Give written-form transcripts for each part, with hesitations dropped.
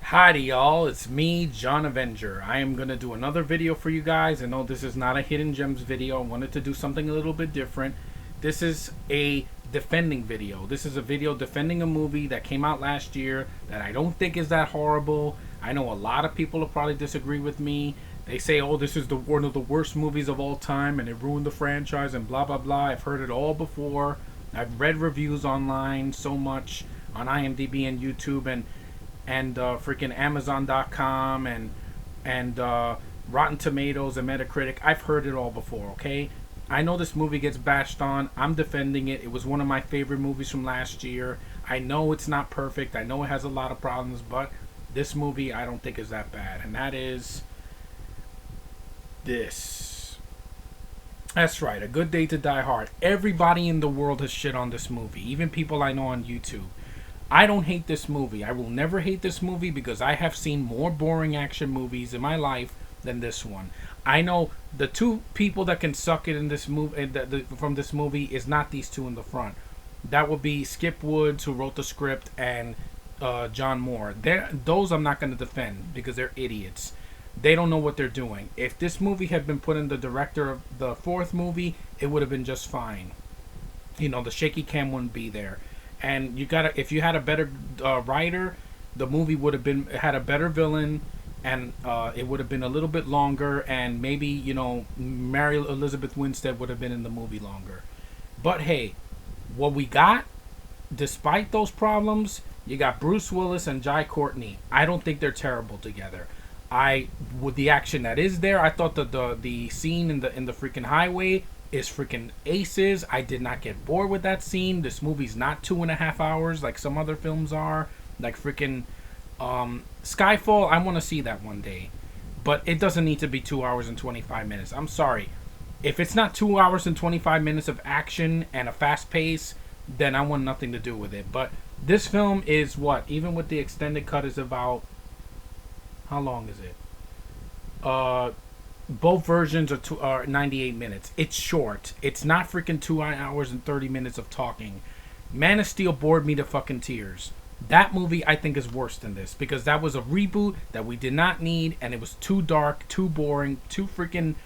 Howdy y'all, it's me, John Avenger. I am going to do another video for you guys. I know this is not a Hidden Gems video. I wanted to do something a little bit different. This is a defending video. This is a video defending a movie that came out last year that I don't think is that horrible. I know a lot of people will probably disagree with me. They say, oh, this is one of the worst movies of all time and it ruined the franchise and blah, blah, blah. I've heard it all before. I've read reviews online so much on IMDb and YouTube and freaking Amazon.com and Rotten Tomatoes and Metacritic. I've heard it all before, okay? I know this movie gets bashed on. I'm defending it. It was one of my favorite movies from last year. I know it's not perfect. I know it has a lot of problems, but this movie I don't think is that bad. And that is this. That's right, A Good Day to Die Hard. Everybody in the world has shit on this movie, even people I know on YouTube. I don't hate this movie. I will never hate this movie because I have seen more boring action movies in my life than this one. I know the two people that can suck it in this movie from this movie is not these two in the front. That would be Skip Woods, who wrote the script, and John Moore. Those I'm not going to defend because they're idiots. They don't know what they're doing. If this movie had been put in the director of the fourth movie, it would have been just fine. You know, the shaky cam wouldn't be there. And if you had a better writer, the movie would have had a better villain, and it would have been a little bit longer, and maybe Mary Elizabeth Winstead would have been in the movie longer. But hey, what we got, despite those problems, you got Bruce Willis and Jai Courtney. I don't think they're terrible together. With the action that is there, I thought the scene in the freaking highway is freaking aces. I did not get bored with that scene. This movie's not 2.5 hours like some other films are. Like freaking Skyfall, I want to see that one day. But it doesn't need to be 2 hours and 25 minutes. I'm sorry. If it's not 2 hours and 25 minutes of action and a fast pace, then I want nothing to do with it. But this film is what? Even with the extended cut is about... How long is it? Both versions are 98 minutes. It's short. It's not freaking 2 hours and 30 minutes of talking. Man of Steel bored me to fucking tears. That movie I think is worse than this because that was a reboot that we did not need, and it was too dark, too boring, too freaking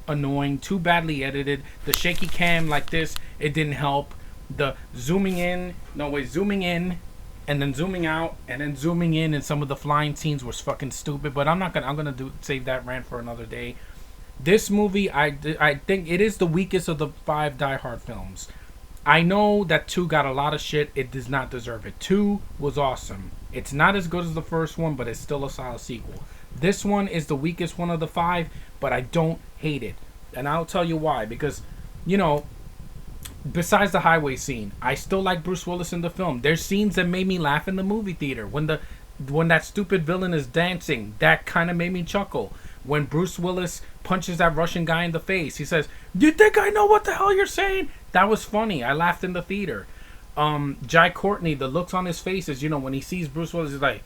annoying, too badly edited. The shaky cam like this, it didn't help. The zooming in and then zooming out and then zooming in, and some of the flying scenes was fucking stupid. But I'm gonna save that rant for another day. This movie, I think it is the weakest of the 5 Die Hard films. I know that 2 got a lot of shit. It does not deserve it. 2 was awesome. It's not as good as the first one, but it's still a solid sequel. This one is the weakest one of the 5, but I don't hate it. And I'll tell you why. Because, besides the highway scene, I still like Bruce Willis in the film. There's scenes that made me laugh in the movie theater. When that stupid villain is dancing, that kind of made me chuckle. When Bruce Willis punches that Russian guy in the face, he says, "Do you think I know what the hell you're saying?" That was funny. I laughed in the theater. Jai Courtney, the looks on his face is, when he sees Bruce Willis, he's like,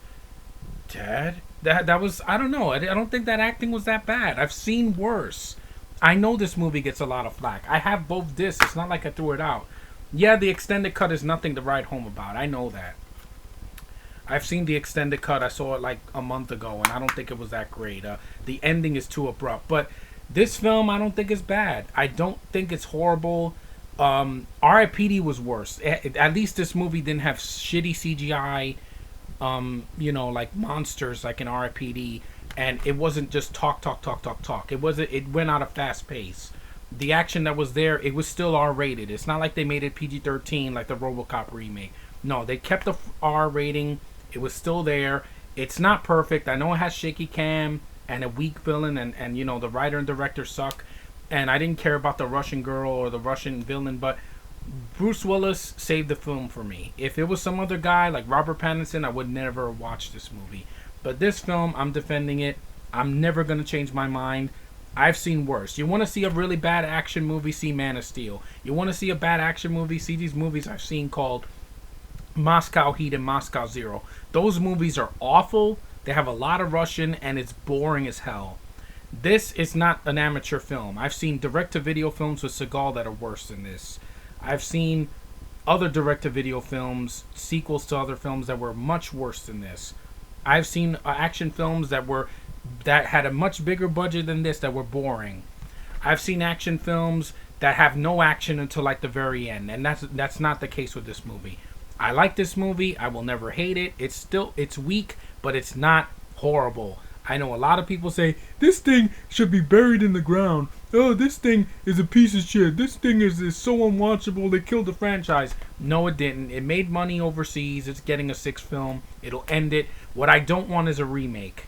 "Dad?" That was, I don't know. I don't think that acting was that bad. I've seen worse. I know this movie gets a lot of flack. I have both discs. It's not like I threw it out. Yeah, the extended cut is nothing to write home about. I know that. I've seen the extended cut. I saw it like a month ago, and I don't think it was that great. The ending is too abrupt. But this film, I don't think is bad. I don't think it's horrible. R.I.P.D. was worse. At least this movie didn't have shitty CGI, like monsters like in R.I.P.D., and it wasn't just talk. It went at a fast pace. The action that was there, it was still R-rated. It's not like they made it PG-13 like the RoboCop remake. No, they kept the R rating. It was still there. It's not perfect. I know it has shaky cam and a weak villain, and the writer and director suck. And I didn't care about the Russian girl or the Russian villain, but Bruce Willis saved the film for me. If it was some other guy like Robert Pattinson, I would never watch this movie. But this film, I'm defending it. I'm never going to change my mind. I've seen worse. You want to see a really bad action movie, see Man of Steel. You want to see a bad action movie, see these movies I've seen called Moscow Heat and Moscow Zero. Those movies are awful. They have a lot of Russian, and it's boring as hell. This is not an amateur film. I've seen direct-to-video films with Seagal that are worse than this. I've seen other direct-to-video films, sequels to other films that were much worse than this. I've seen action films that had a much bigger budget than this that were boring. I've seen action films that have no action until like the very end, and that's not the case with this movie. I like this movie. I will never hate it. It's weak, but it's not horrible. I know a lot of people say this thing should be buried in the ground. Oh, this thing is a piece of shit. This thing is so unwatchable. They killed the franchise. No, it didn't. It made money overseas. It's getting a sixth film. It'll end it. What I don't want is a remake.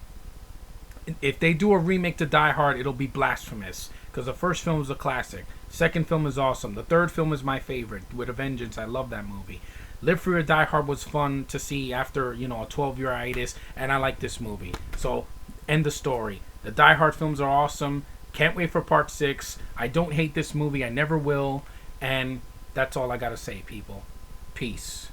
If they do a remake to Die Hard, it'll be blasphemous because the first film is a classic. Second film is awesome. The third film is my favorite. With a Vengeance, I love that movie. Live Free or Die Hard was fun to see after, a 12-year hiatus, and I like this movie. So, end the story. The Die Hard films are awesome. Can't wait for part 6. I don't hate this movie. I never will. And that's all I gotta say, people. Peace.